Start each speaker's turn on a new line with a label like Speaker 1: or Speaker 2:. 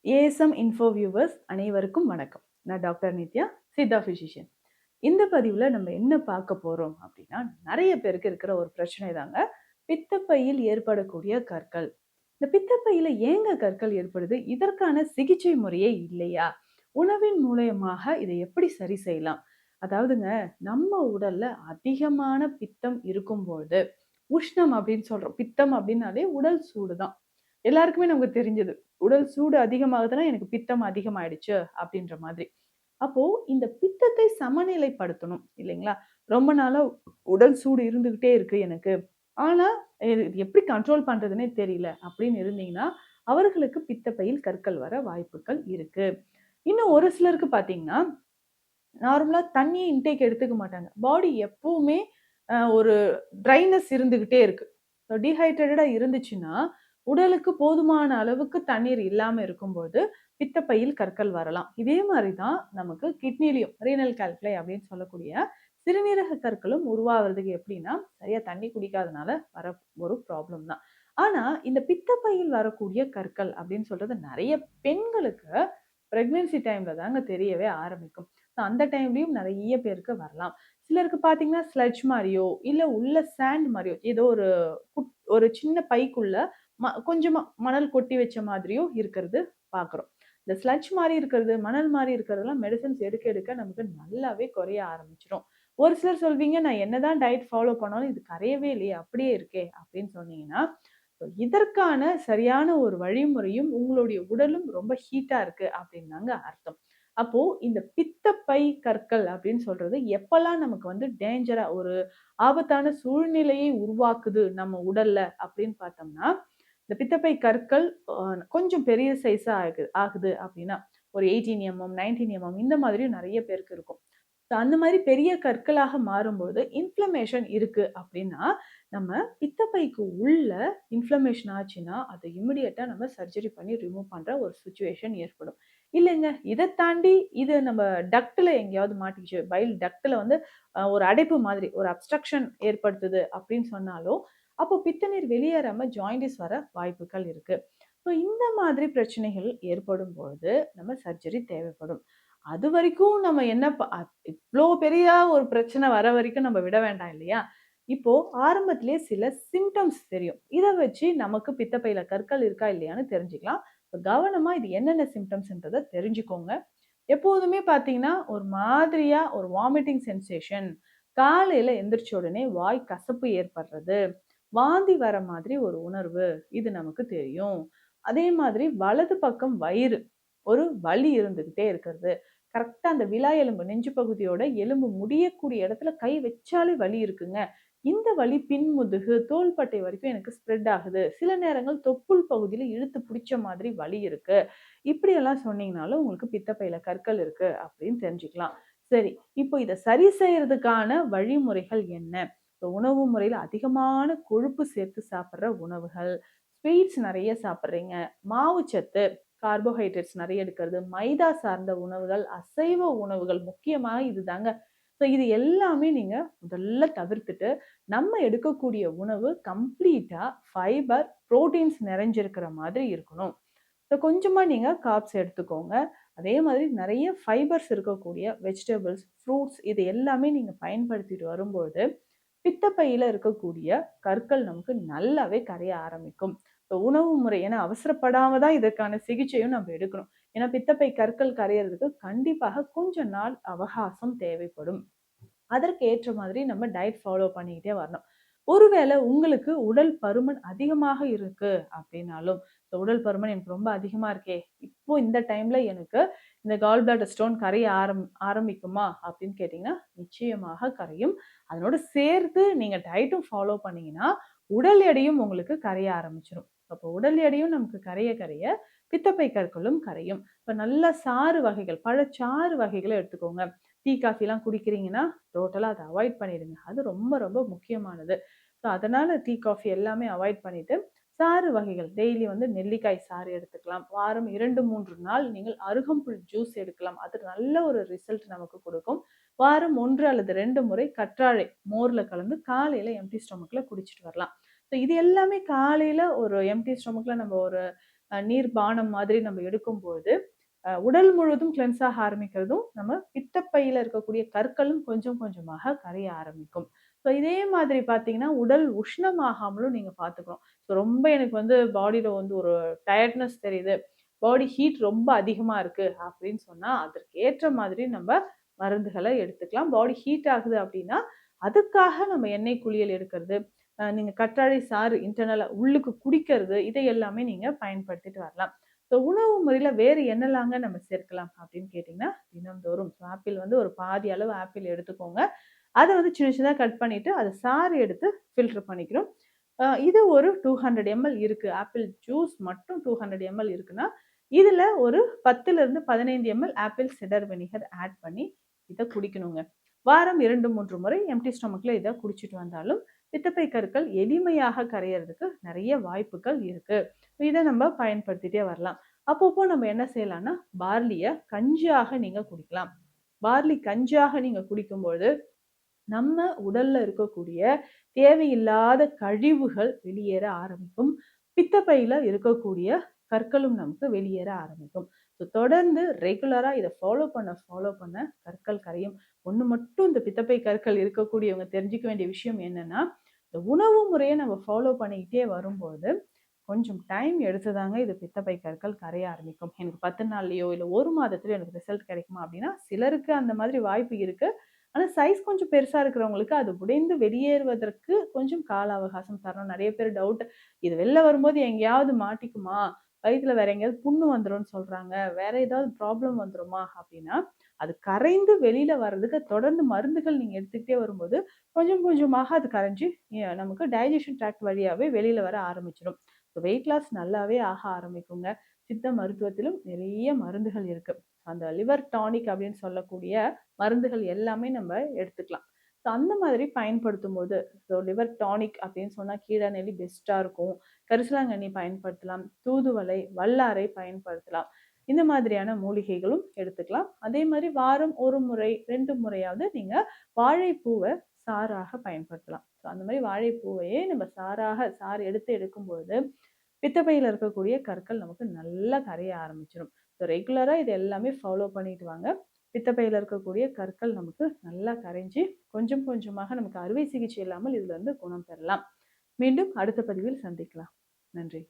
Speaker 1: ASM info viewers அனைவருக்கும் வணக்கம். நான் டாக்டர் நித்யா, சித்தா பிசிஷியன். இந்த பதிவுல நம்ம என்ன பார்க்க போறோம் அப்படின்னா, நிறைய பேருக்கு இருக்கிற ஒரு பிரச்சனை தாங்க பித்தப்பையில் ஏற்படக்கூடிய கற்கள். இந்த பித்தப்பையில ஏங்க கற்கள் ஏற்படுது? இதற்கான சிகிச்சை முறையே இல்லையா? உணவின் மூலியமாக இதை எப்படி சரி செய்யலாம்? அதாவதுங்க, நம்ம உடல்ல அதிகமான பித்தம் இருக்கும்பொழுது, உஷ்ணம் அப்படின்னு சொல்றோம். பித்தம் அப்படின்னாலே உடல் சூடு தான். எல்லாருக்குமே நமக்கு தெரிஞ்சது. உடல் சூடு அதிகமாகுதுன்னா, எனக்கு பித்தம் அதிகமாயிடுச்சு அப்படின்ற மாதிரி. அப்போ இந்த பித்தத்தை சமநிலைப்படுத்தணும் இல்லைங்களா? ரொம்ப நாளா உடல் சூடு இருந்துகிட்டே இருக்கு எனக்கு. ஆனா, இது எப்படி கண்ட்ரோல் பண்றதுன்னே தெரியல அப்படின்னு இருந்தீங்கன்னா, அவர்களுக்கு பித்தப்பையில் கற்கள் வர வாய்ப்புகள் இருக்கு. இன்னும் ஒரு சிலருக்கு பார்த்தீங்கன்னா, நார்மலா தண்ணீ இன்டேக் எடுத்துக்க மாட்டாங்க. பாடி எப்பவுமே ஒரு ட்ரைனஸ் இருந்துகிட்டே இருக்கு. டீஹைட்ரேட்டடா இருந்துச்சுன்னா, உடலுக்கு போதுமான அளவுக்கு தண்ணீர் இல்லாம இருக்கும்போது, பித்தப்பையில் கற்கள் வரலாம். இதே மாரி தான் நமக்கு கிட்னிலயும் ரீனல் கால்குலை அப்படின்னு சொல்லக்கூடிய சிறுநீரக கற்களும் உருவாகுறதுக்கு எப்படின்னா, சரியா தண்ணீ குடிக்காதனால வர ஒரு ப்ராப்ளம் தான். ஆனா, இந்த பித்தப்பையில் வரக்கூடிய கற்கள் அப்படின்னு சொல்றது நெறைய பெண்களுக்கு பிரெக்னன்சி டைம்ல தாங்க தெரியவே ஆரம்பிக்கும். அந்த டைம்லயும் நெறைய பேருக்கு வரலாம். சிலருக்கு பார்த்தீங்கன்னா, ஸ்லட்ஜ் மாரியோ, இல்ல உள்ள சாண்ட் மாரியோ, ஏதோ ஒரு சின்ன பைக்குள்ள கொஞ்சமா மணல் கொட்டி வச்ச மாதிரியோ இருக்கிறது பார்க்குறோம். இந்த ஸ்லட்ஜ் மாரி இருக்கிறது, மணல் மாரி இருக்கிறதெல்லாம் மெடிசின்ஸ் எடுக்க எடுக்க நமக்கு நல்லாவே குறைய ஆரம்பிச்சுரும். ஒரு சிலர் சொல்வீங்க, "நான் என்னதான் டயட் ஃபாலோ பண்ணாலும் இது கரையவே இல்லையே, அப்படியே இருக்கே" அப்படின்னு சொன்னீங்கன்னா, இதற்கான சரியான ஒரு வழிமுறையும் உங்களுடைய உடலும் ரொம்ப ஹீட்டா இருக்கு அப்படின்னு தாங்க அர்த்தம். அப்போ இந்த பித்தப்பை கற்கள் அப்படின்னு சொல்றது எப்பல்லாம் நமக்கு வந்து டேஞ்சரா ஒரு ஆபத்தான சூழ்நிலையை உருவாக்குது நம்ம உடல்ல அப்படின்னு பார்த்தோம்னா, இந்த பித்தப்பை கற்கள் கொஞ்சம் பெரிய சைஸா ஆகுது அப்படின்னா, ஒரு 18 19 இந்த மாதிரியும் நெறைய பேருக்கு இருக்கும். அந்த மாரி பெரிய கற்களாக மாறும்போது இன்ஃப்ளமேஷன் இருக்கு அப்படின்னா, நம்ம பித்தப்பைக்கு உள்ள இன்ஃப்ளமேஷன் ஆச்சுன்னா, அத இமிடியேட்டா நம்ம சர்ஜரி பண்ணி ரிமூவ் பண்ற ஒரு சிச்சுவேஷன் ஏற்படும். இல்லைங்க, இத தாண்டி இது நம்ம டக்ட்ல எங்கேயாவது மாட்டிக்கிச்சு, பைல் டக்ட்ல வந்து ஒரு அடைப்பு மாதிரி, ஒரு அப்ஸ்ட்ரக்ஷன் ஏற்படுத்துது அப்படின்னு சொன்னாலோ, அப்போ பித்தநீர் வெளியேறாம ஜாண்டிஸ் வர வாய்ப்புகள் இருக்கு. ஸோ இந்த மாதிரி பிரச்சனைகள் ஏற்படும் பொழுது, நம்ம சர்ஜரி தேவைப்படும். அதுவரைக்கும் நம்ம என்ன இவ்ளோ பெரிய ஒரு பிரச்சனை வர வரைக்கும் நம்ம விட வேண்டாம் இல்லையா? இப்போ ஆரம்பத்திலேயே சில சிம்ப்டம்ஸ் தெரியும். இத வச்சு நமக்கு பித்தப்பையில கற்கள் இருக்கா இல்லையான்னு தெரிஞ்சுக்கலாம். இப்ப கவனமா இது என்னென்ன சிம்ப்டம்ஸ்ன்றத தெரிஞ்சுக்கோங்க. எப்போதுமே பார்த்தீங்கன்னா, ஒரு மாதிரியா ஒரு வாமிட்டிங் சென்சேஷன், காலையில எந்திரிச்ச உடனே வாய் கசப்பு ஏற்படுறது, வாந்தி வர மாதிரி ஒரு உணர்வு, இது நமக்கு தெரியும். அதே மாதிரி வலது பக்கம் வயிறு, ஒரு வலி இருந்துகிட்டே இருக்கிறது. கரெக்ட்டா அந்த விலா எலும்பு, நெஞ்சு பகுதியோட எலும்பு முடியக்கூடிய இடத்துல கை வச்சாலே வலி இருக்குங்க. இந்த வலி பின்முதுகு, தோள்பட்டை வரைக்கும் எனக்கு ஸ்ப்ரெட் ஆகுது. சில நேரங்கள் தொப்புள் பகுதியில இழுத்து பிடிச்ச மாதிரி வலி இருக்கு. இப்படியெல்லாம் சொன்னீங்கனாலும் உங்களுக்கு பித்தப்பையில கற்கள் இருக்கு அப்படின்னு தெரிஞ்சுக்கலாம். சரி, இப்போ இத சரி செய்யறதுக்கான வழிமுறைகள் என்ன? இப்போ உணவு முறையில அதிகமான கொழுப்பு சேர்த்து சாப்பிடுற உணவுகள், ஸ்வீட்ஸ் நெறைய சாப்பிடுறீங்க, மாவுச்சத்து, கார்போஹைட்ரேட்ஸ் நெறைய எடுக்கிறது, மைதா சார்ந்த உணவுகள், அசைவ உணவுகள் முக்கியமா இதுதாங்க. ஸோ இது எல்லாமே நீங்க முதல்ல தவிர்த்துட்டு, நம்ம எடுக்கக்கூடிய உணவு கம்ப்ளீட்டா ஃபைபர், புரோட்டீன்ஸ் நிறைஞ்சிருக்கிற மாதிரி இருக்கணும். ஸோ கொஞ்சமா நீங்க கார்ப்ஸ் எடுத்துக்கோங்க. அதே மாதிரி நெறைய ஃபைபர்ஸ் இருக்கக்கூடிய வெஜிடபிள்ஸ், ஃப்ரூட்ஸ் இது எல்லாமே நீங்க பயன்படுத்திட்டு வரும்பொழுது, பித்தப்பையில இருக்கக்கூடிய கற்கள் நமக்கு நல்லாவே கரைய ஆரம்பிக்கும். இப்போ உணவு முறை ஏன்னா அவசரப்படாம தான் இதற்கான சிகிச்சையும் நம்ம எடுக்கணும். ஏன்னா பித்தப்பை கற்கள் கரையறதுக்கு கண்டிப்பாக கொஞ்ச நாள் அவகாசம் தேவைப்படும். அதற்கு ஏற்ற மாதிரி நம்ம டயட் ஃபாலோ பண்ணிக்கிட்டே வரணும். ஒருவேளை உங்களுக்கு உடல் பருமன் அதிகமாக இருக்கு அப்படின்னாலும், இந்த உடல் பருமன் எனக்கு ரொம்ப அதிகமா இருக்கே, இப்போ இந்த டைம்ல எனக்கு இந்த கால் பிளாடர் ஸ்டோன் கரைய ஆரம்பிக்குமா அப்படின்னு கேட்டீங்கன்னா, நிச்சயமாக கரையும். அதனோட சேர்த்து நீங்க டயட்டும் ஃபாலோ பண்ணீங்கன்னா, உடல் எடையும் உங்களுக்கு கரைய ஆரம்பிச்சுரும். அப்போ உடல் எடையும் நமக்கு கரைய கரைய பித்தப்பை கற்களும் கரையும். இப்ப நல்ல சாறு வகைகள், பழச்சாறு வகைகள எடுத்துக்கோங்க. டீ, காஃபிலாம் குடிக்கிறீங்கன்னா, டோட்டலா அத அவாய்ட் பண்ணிடுங்க. அது ரொம்ப ரொம்ப முக்கியமானது. ஸோ அதனால டீ, காஃபி எல்லாமே அவாய்ட் பண்ணிட்டு, சாறு வகைகள் டெய்லி வந்து நெல்லிக்காய் சாறு எடுத்துக்கலாம். வாரம் 2, 3 நாள் நீங்கள் அருகம்புல் ஜூஸ் எடுக்கலாம். அது நல்ல ஒரு ரிசல்ட் நமக்கு குடுக்கும். வாரம் 1 அல்லது 2 முறை கற்றாழை மோர்ல கலந்து காலையில எம்ப்டி ஸ்டொமக்ல குடிச்சிட்டு வரலாம். ஸோ இது எல்லாமே காலையில ஒரு எம்ப்டி ஸ்டொமக்ல நம்ம ஒரு நீர் பானம் மாதிரி நம்ம எடுக்கும்போது உடல் முழுவதும் கிளென்ஸ் ஆக ஆரம்பிக்கிறதும், நம்ம பித்தப்பையில இருக்கக்கூடிய கற்களும் கொஞ்சம் கொஞ்சமாக கரைய ஆரம்பிக்கும். ஸோ இதே மாதிரி பார்த்தீங்கன்னா, உடல் உஷ்ணமாகாமலும் நீங்க பார்த்துக்கணும். ஸோ ரொம்ப எனக்கு பாடியில ஒரு டயர்ட்னஸ் தெரியுது, பாடி ஹீட் ரொம்ப அதிகமா இருக்கு அப்படின்னு சொன்னா, அதற்கு ஏற்ற மாதிரி நம்ம மருந்துகள எடுத்துக்கலாம். பாடி ஹீட் ஆகுது அப்படின்னா, அதுக்காக நம்ம எண்ணெய் குளியல் எடுக்கிறது, நீங்க கற்றாழை சாறு இன்டர்னலா உள்ளுக்கு குடிக்கிறது, இதை எல்லாமே நீங்க பயன்படுத்திட்டு வரலாம். ஸோ உணவு முறையில வேறு என்னலாங்க நம்ம சேர்க்கலாம் அப்படின்னு கேட்டீங்கன்னா, தினம்தோறும் ஆப்பிள் ஒரு பாதி அளவு ஆப்பிள் எடுத்துக்கோங்க. அத சின்ன சின்னதா கட் பண்ணிட்டு, அத சாறு எடுத்து ஃபில்டர் பண்ணிக்கிறோம். இது ஒரு 200 எம்எல் இருக்கு. ஆப்பிள் ஜூஸ் மட்டும் 200 எம்எல் இருக்குன்னா, இதுல ஒரு 10லிருந்து 15 ML apple cider vinegar add பண்ணி இத குடிக்கணுங்க. வாரம் 2, 3 முறை எம்ப்டி ஸ்டொமக்ல இத குடிச்சிட்டு வந்தாலும், பித்தப்பை கற்கள் எளிமையாக கரையறதுக்கு நெறைய வாய்ப்புகள் இருக்கு. இத நம்ம பயன்படுத்திட்டே வரலாம். அப்பப்போ நம்ம என்ன செய்யலாம்னா, பார்லிய கஞ்சியாக நீங்க குடிக்கலாம். பார்லி கஞ்சியாக நீங்க குடிக்கும்போது, நம்ம உடல்ல இருக்கக்கூடிய தேவையில்லாத கழிவுகள் வெளியேற ஆரம்பிக்கும். பித்தப்பையில இருக்கக்கூடிய கற்களும் நமக்கு வெளியேற ஆரம்பிக்கும். ஸோ தொடர்ந்து ரெகுலரா இத ஃபாலோ பண்ண கற்கள் கரையும். ஒண்ணு மட்டும் இந்த பித்தப்பை கற்கள் இருக்கக்கூடியவங்க தெரிஞ்சுக்க வேண்டிய விஷயம் என்னன்னா, இந்த உணவு முறைய நம்ம ஃபாலோ பண்ணிக்கிட்டே வரும்போது, கொஞ்சம் டைம் எடுத்துதாங்க இது பித்தப்பை கற்கள் கரைய ஆரம்பிக்கும். எனக்கு 10 நாள்லயோ, இல்ல 1 மாதத்திலயோ எனக்கு ரிசல்ட் கிடைக்குமா அப்படின்னா, சிலருக்கு அந்த மாதிரி வாய்ப்பு இருக்கு. ஆனா சைஸ் கொஞ்சம் பெருசா இருக்கிறவங்களுக்கு அது உடைந்து வெளியேறுவதற்கு கொஞ்சம் கால அவகாசம் தரணும். நெறைய பேர் டவுட், இது வெளில வரும்போது எங்கேயாவது மாட்டிக்குமா? வயித்துல வேற எங்கேயாவது புண்ணு வந்துரும்னு சொல்றாங்க. வேற ஏதாவது ப்ராப்ளம் வந்துருமா? அப்படின்னா, அது கரைந்து வெளியில வர்றதுக்கு தொடர்ந்து மருந்துகள் நீங்க எடுத்துக்கிட்டே வரும்போது, கொஞ்சம் கொஞ்சமாக அது கரைஞ்சு நமக்கு டைஜெஷன் ட்ராக்ட் வழியாவே வெளியில வர ஆரம்பிச்சுரும். வெயிட் லாஸ் நல்லாவே ஆக ஆரம்பிக்குங்க. சித்த மருத்துவத்திலும் நிறைய மருந்துகள் இருக்கு. அந்த லிவர் டானிக் அப்படின்னு சொல்லக்கூடிய மருந்துகள் எல்லாமே நம்ம எடுத்துக்கலாம். ஸோ அந்த மாதிரி பயன்படுத்தும்போது, லிவர் டானிக் அப்படின்னு சொன்னா கீழாநெல்லி பெஸ்ட்டா இருக்கும். கரிசலாங்கண்ணி பயன்படுத்தலாம். தூதுவளை, வல்லாரை பயன்படுத்தலாம். இந்த மாதிரியான மூலிகைகளும் எடுத்துக்கலாம். அதே மாதிரி வாரம் 1 முறை, 2 முறையாவது நீங்க வாழைப்பூவ சாறாக பயன்படுத்தலாம். ஸோ அந்த மாதிரி வாழைப்பூவையே நம்ம சாறு எடுத்து எடுக்கும்போது, பித்தப்பையில இருக்கக்கூடிய கற்கள் நமக்கு நல்லா கரைய ஆரம்பிச்சிடும். ஸோ ரெகுலரா இது எல்லாமே ஃபாலோ பண்ணிட்டு வாங்க. பித்தப்பையில இருக்கக்கூடிய கற்கள் நமக்கு நல்லா கரைஞ்சு, கொஞ்சம் கொஞ்சமாக நமக்கு அறுவை சிகிச்சை இல்லாமல் இதுல இருந்து குணம் பெறலாம். மீண்டும் அடுத்த பதிவில் சந்திக்கலாம். நன்றி.